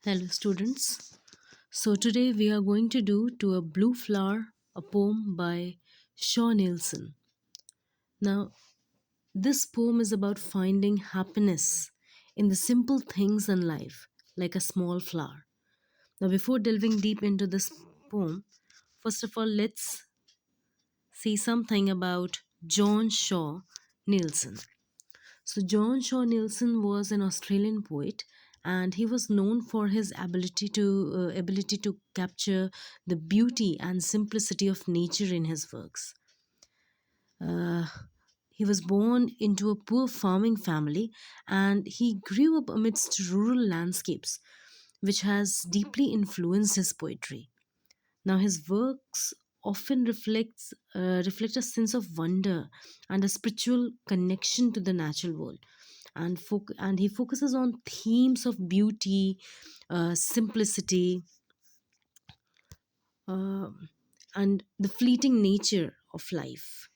Hello, students. So, today we are going to do To a Blue Flower, a poem by Neilson. Now, this poem is about finding happiness in the simple things in life, like a small flower. Now, before delving deep into this poem, first of all, let's see something about John Shaw Neilson. So, John Shaw Neilson was an Australian poet, and he was known for his ability to capture the beauty and simplicity of nature in his works. Uh, he was born into a poor farming family, and he grew up amidst rural landscapes, which has deeply influenced his poetry. Now, his works often reflect a sense of wonder and a spiritual connection to the natural world, and he focuses on themes of beauty, simplicity, uh, and the fleeting nature of life.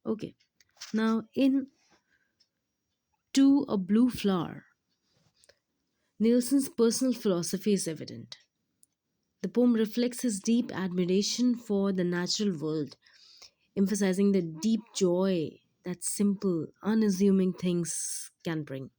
Okay, now in To a Blue Flower, Nielsen's personal philosophy is evident. The poem reflects his deep admiration for the natural world, emphasizing the deep joy that simple, unassuming things can bring.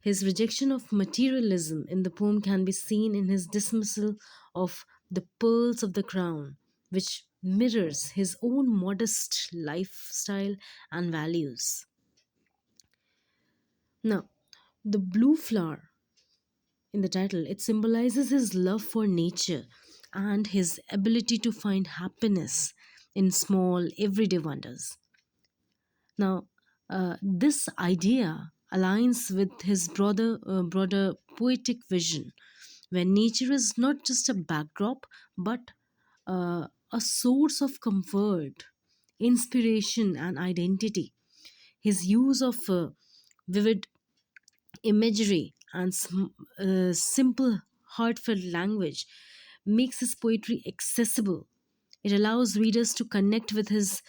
His rejection of materialism in the poem can be seen in his dismissal of the pearls of the crown, which mirrors his own modest lifestyle and values. Now, the blue flower in the title, it symbolizes his love for nature and his ability to find happiness in small everyday wonders. Now, this idea aligns with his broader poetic vision, where nature is not just a backdrop but a source of comfort, inspiration, and identity. His use of vivid imagery and simple, heartfelt language makes his poetry accessible. It allows readers to connect with his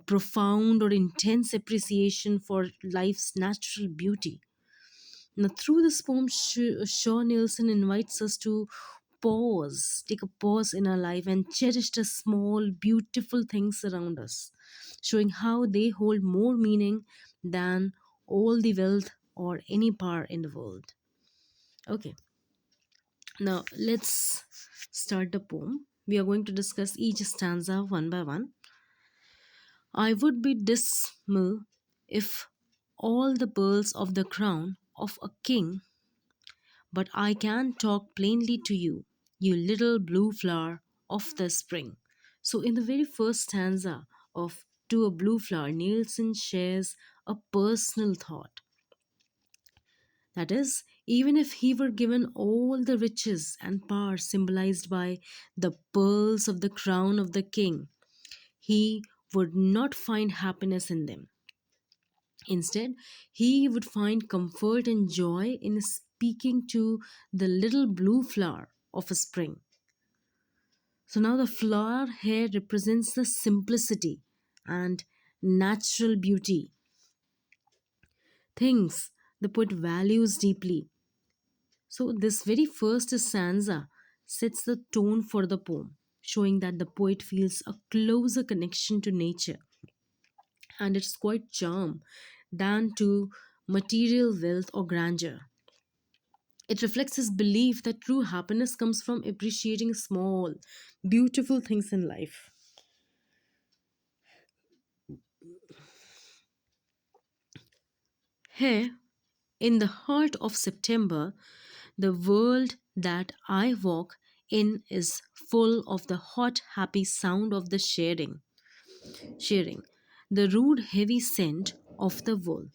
profound or intense appreciation for life's natural beauty. Now, through this poem, Shaw Nielsen invites us to take a pause in our life and cherish the small, beautiful things around us, showing how they hold more meaning than all the wealth or any power in the world. Okay, now let's start the poem. We are going to discuss each stanza one by one. I would be dismal if all the pearls of the crown of a king, but I can talk plainly to you, you little blue flower of the spring. So, in the very first stanza of To a Blue Flower, Nielsen shares a personal thought. That is, even if he were given all the riches and power symbolized by the pearls of the crown of the king, he would not find happiness in them. Instead, he would find comfort and joy in speaking to the little blue flower of a spring. So now the flower here represents the simplicity and natural beauty, things the poet values deeply. So this very first stanza sets the tone for the poem, showing that the poet feels a closer connection to nature and its quite charm than to material wealth or grandeur. It reflects his belief that true happiness comes from appreciating small, beautiful things in life. Here, in the heart of September, the world that I walk in is full of the hot, happy sound of the shearing, the rude, heavy scent of the wool.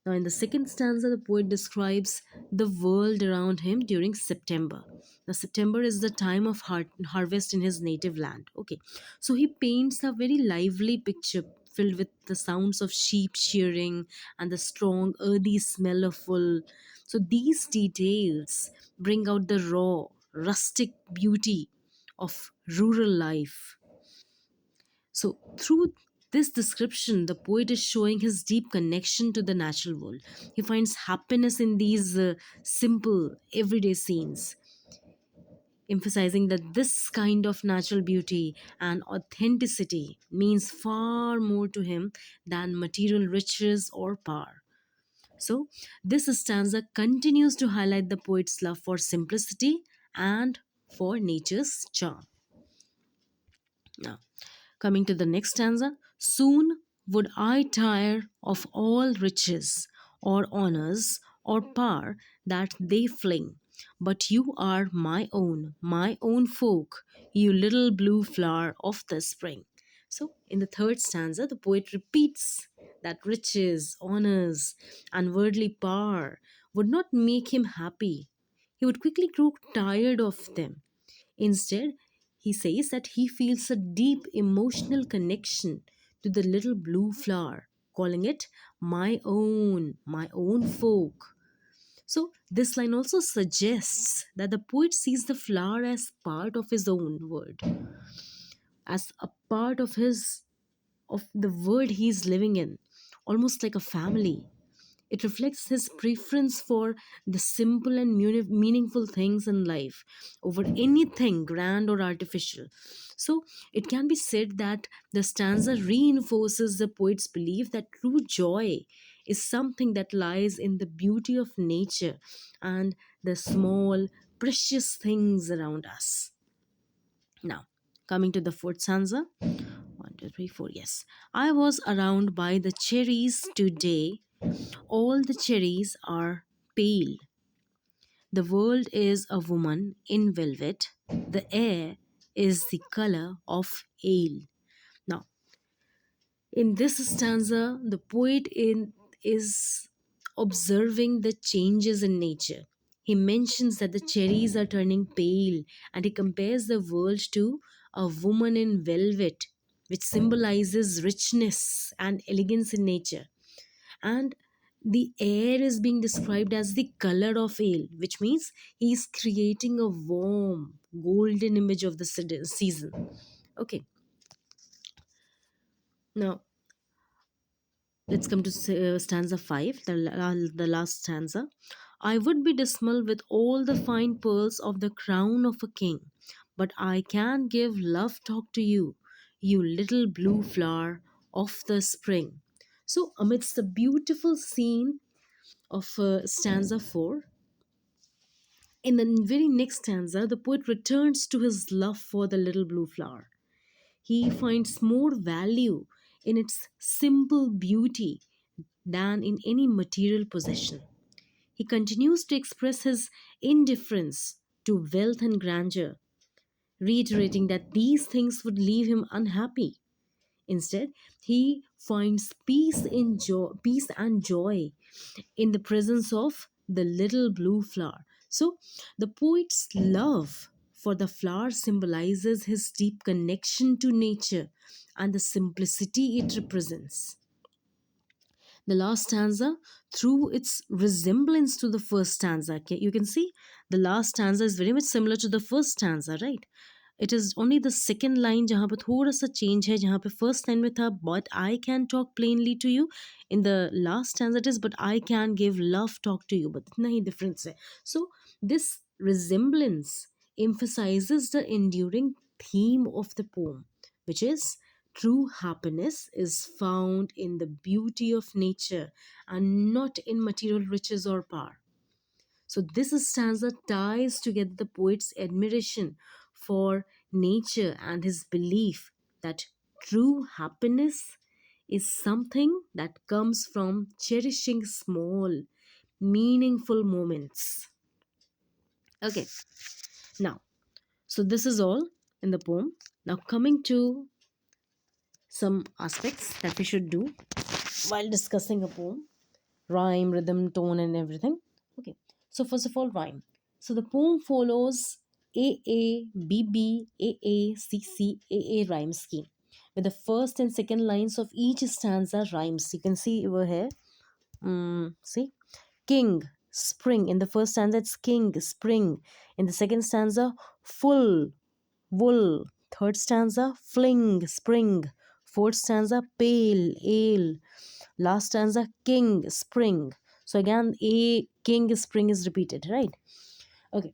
Now, in the second stanza, the poet describes the world around him during September. Now, September is the time of harvest in his native land. Okay, so he paints a very lively picture filled with the sounds of sheep shearing and the strong, earthy smell of wool. So, these details bring out the raw, rustic beauty of rural life. So, through this description, the poet is showing his deep connection to the natural world. He finds happiness in these simple, everyday scenes, emphasizing that this kind of natural beauty and authenticity means far more to him than material riches or power. So, this stanza continues to highlight the poet's love for simplicity and for nature's charm. Now, coming to the next stanza, soon would I tire of all riches or honors or power that they fling. But you are my own folk, you little blue flower of the spring. So, in the third stanza, the poet repeats that riches, honors, and worldly power would not make him happy. He would quickly grow tired of them. Instead, he says that he feels a deep emotional connection to the little blue flower, calling it my own folk. So, this line also suggests that the poet sees the flower as part of his own world, as a part of the world he's living in, almost like a family. It reflects his preference for the simple and meaningful things in life over anything grand or artificial. So, it can be said that the stanza reinforces the poet's belief that true joy is something that lies in the beauty of nature and the small, precious things around us. Now, coming to the fourth stanza. One, two, three, four. Yes. I was around by the cherries today. All the cherries are pale. The world is a woman in velvet. The air is the color of ale. Now, in this stanza, the is observing the changes in nature. He mentions that the cherries are turning pale and he compares the world to a woman in velvet, which symbolizes richness and elegance in nature. And the air is being described as the color of ale, which means he's creating a warm golden image of the season. Okay, now let's come to stanza 5, the last stanza. I would be dismal with all the fine pearls of the crown of a king, but I can give love talk to you, you little blue flower of the spring. So amidst the beautiful scene of stanza 4, in the very next stanza, the poet returns to his love for the little blue flower. He finds more value in its simple beauty than in any material possession. He continues to express his indifference to wealth and grandeur, reiterating that these things would leave him unhappy. Instead, he finds peace and joy in the presence of the little blue flower. So, the poet's love for the flower symbolizes his deep connection to nature and the simplicity it represents. The last stanza, through its resemblance to the first stanza, okay, you can see the last stanza is very much similar to the first stanza, right? It is only the second line जहाँ पे थोड़ा सा change है, जहाँ पे first line में था but I can talk plainly to you. In the last stanza it is but I can give love talk to you, but इतना ही difference है. So this resemblance emphasizes the enduring theme of the poem, which is true happiness is found in the beauty of nature and not in material riches or power. So, this stanza ties together the poet's admiration for nature and his belief that true happiness is something that comes from cherishing small, meaningful moments. Okay, now, so this is all in the poem. Now, coming to some aspects that we should do while discussing a poem: rhyme, rhythm, tone, and everything. Okay, so first of all, rhyme. So the poem follows AA rhyme scheme, with the first and second lines of each stanza rhymes. You can see over here. See, king, spring. In the first stanza, it's king, spring. In the second stanza, full, wool. Third stanza, fling, spring. fourth stanza, pale, ale. Last stanza, king, spring. So again, a king, spring is repeated, right? Okay.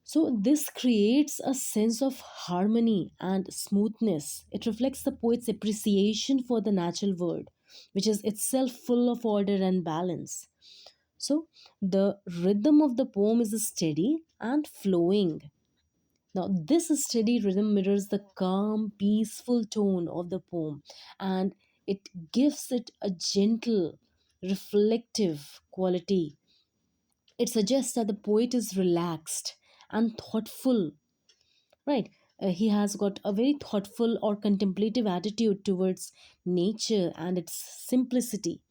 So this creates a sense of harmony and smoothness. It reflects the poet's appreciation for the natural world, which is itself full of order and balance. So the rhythm of the poem is steady and flowing. Now, this steady rhythm mirrors the calm, peaceful tone of the poem, and it gives it a gentle, reflective quality. It suggests that the poet is relaxed and thoughtful, right? He has got a very thoughtful or contemplative attitude towards nature and its simplicity.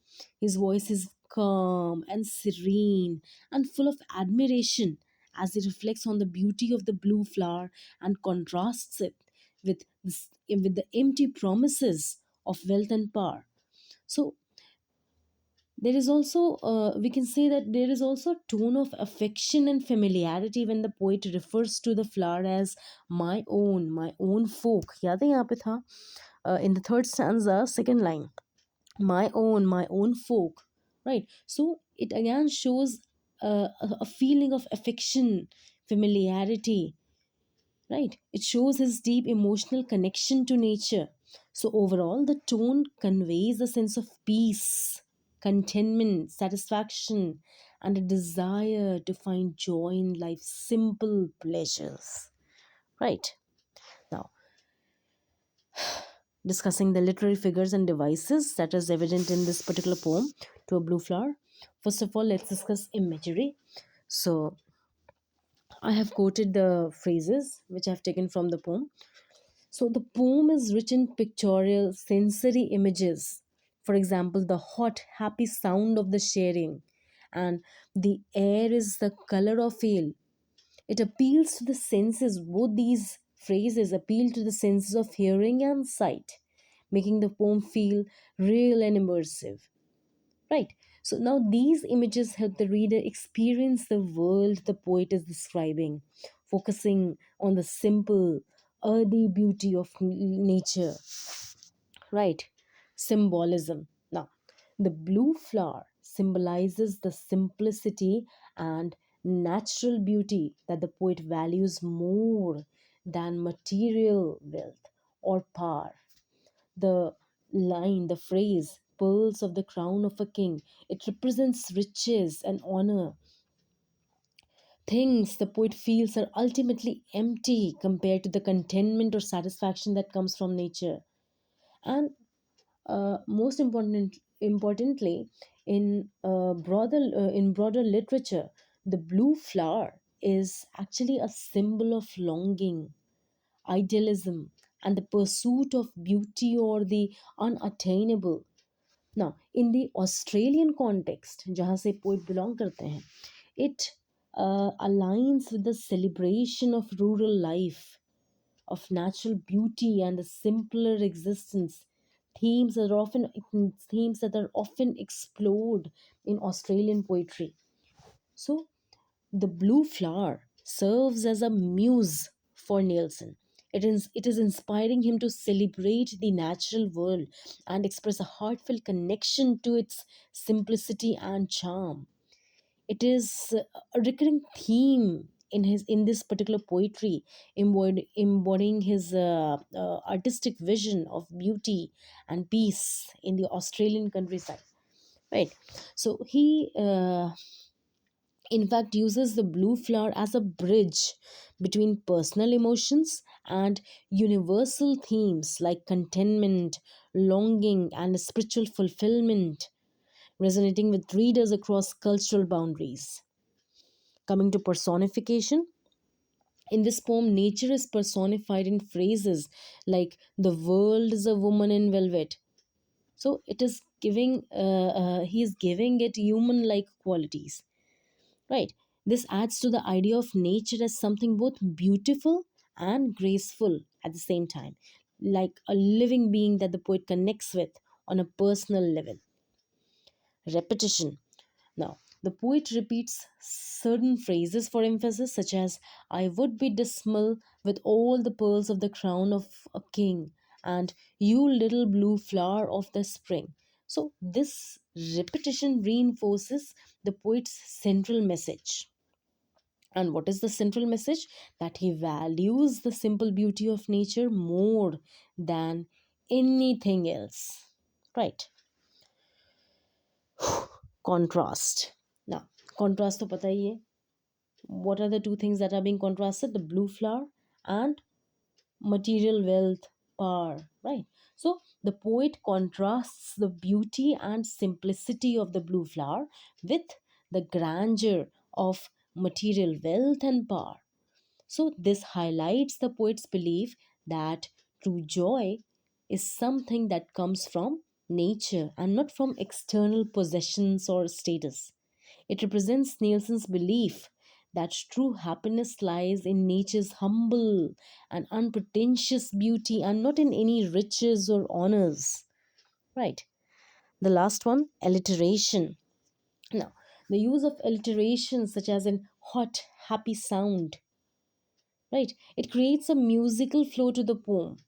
His voice is calm and serene and full of admiration as he reflects on the beauty of the blue flower and contrasts it with the empty promises of wealth and power. So there is also we can say that there is also a tone of affection and familiarity when the poet refers to the flower as my own folk. याद है यहाँ पे था in the third stanza, second line, my own folk, right? So it again shows a feeling of affection, familiarity, right? It shows his deep emotional connection to nature. So overall the tone conveys a sense of peace, contentment, satisfaction, and a desire to find joy in life's simple pleasures, right? Now, discussing the literary figures and devices that is evident in this particular poem to a blue flower. First of all, let's discuss imagery. So I have quoted the phrases which I've taken from the poem. So the poem is rich in pictorial sensory images. For example, the hot, happy sound of the sharing, and the air is the color of ale. It appeals to the senses. Both these phrases appeal to the senses of hearing and sight, making the poem feel real and immersive. Right. So now these images help the reader experience the world the poet is describing, focusing on the simple, earthy beauty of nature. Right. Symbolism. Now, the blue flower symbolizes the simplicity and natural beauty that the poet values more than material wealth or power. The line, the phrase, pearls of the crown of a king, it represents riches and honor. Things the poet feels are ultimately empty compared to the contentment or satisfaction that comes from nature. And importantly, in broader literature, the blue flower is actually a symbol of longing, idealism, and the pursuit of beauty or the unattainable. Now, in the Australian context, जहाँ से poet belong करते हैं, it aligns with the celebration of rural life, of natural beauty and the simpler existence. Themes that are often explored in Australian poetry. So the blue flower serves as a muse for Neilson. It is inspiring him to celebrate the natural world and express a heartfelt connection to its simplicity and charm. It is a recurring theme in this particular poetry, embodying his artistic vision of beauty and peace in the Australian countryside. Right. So he in fact uses the blue flower as a bridge between personal emotions and universal themes like contentment, longing, and spiritual fulfillment, resonating with readers across cultural boundaries. Coming to personification, in this poem, nature is personified in phrases like the world is a woman in velvet. So it is he is giving it human like qualities. Right. This adds to the idea of nature as something both beautiful and graceful at the same time, like a living being that the poet connects with on a personal level. Repetition. Now, the poet repeats certain phrases for emphasis, such as, I would be dismal with all the pearls of the crown of a king, and you little blue flower of the spring. So this repetition reinforces the poet's central message. And what is the central message? That he values the simple beauty of nature more than anything else. Right. Contrast. Now, contrast to pata hi hai. What are the two things that are being contrasted? The blue flower and material wealth, power, right? So the poet contrasts the beauty and simplicity of the blue flower with the grandeur of material wealth and power. So this highlights the poet's belief that true joy is something that comes from nature and not from external possessions or status. It represents Neilson's belief that true happiness lies in nature's humble and unpretentious beauty and not in any riches or honors. Right. The last one, alliteration. Now, the use of alliteration, such as in hot, happy sound, right? It creates a musical flow to the poem,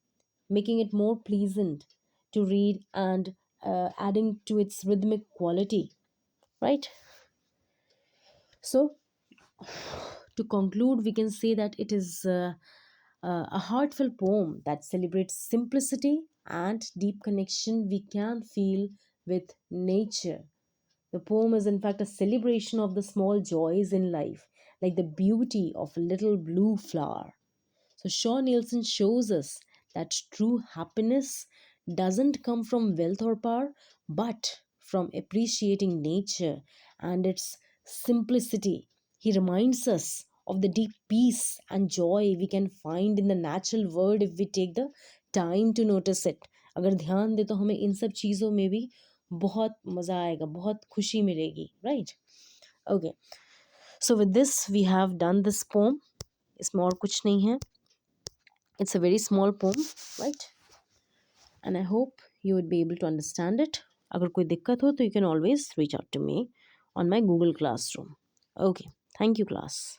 making it more pleasant to read and adding to its rhythmic quality, right? So, to conclude, we can say that it is a heartfelt poem that celebrates simplicity and deep connection we can feel with nature. The poem is, in fact, a celebration of the small joys in life, like the beauty of a little blue flower. So, Shaw Nielsen shows us that true happiness doesn't come from wealth or power, but from appreciating nature and its simplicity. He reminds us of the deep peace and joy we can find in the natural world if we take the time to notice it. अगर ध्यान दे तो हमें इन सब चीज़ों में भी बहुत मज़ा आएगा, बहुत खुशी मिलेगी, right? Okay, so with this we have done this poem. इसमें और कुछ नहीं है. It's a very small poem, right? And I hope you would be able to understand it. अगर कोई दिक्कत हो तो you can always reach out to me on my Google Classroom. Okay, thank you class.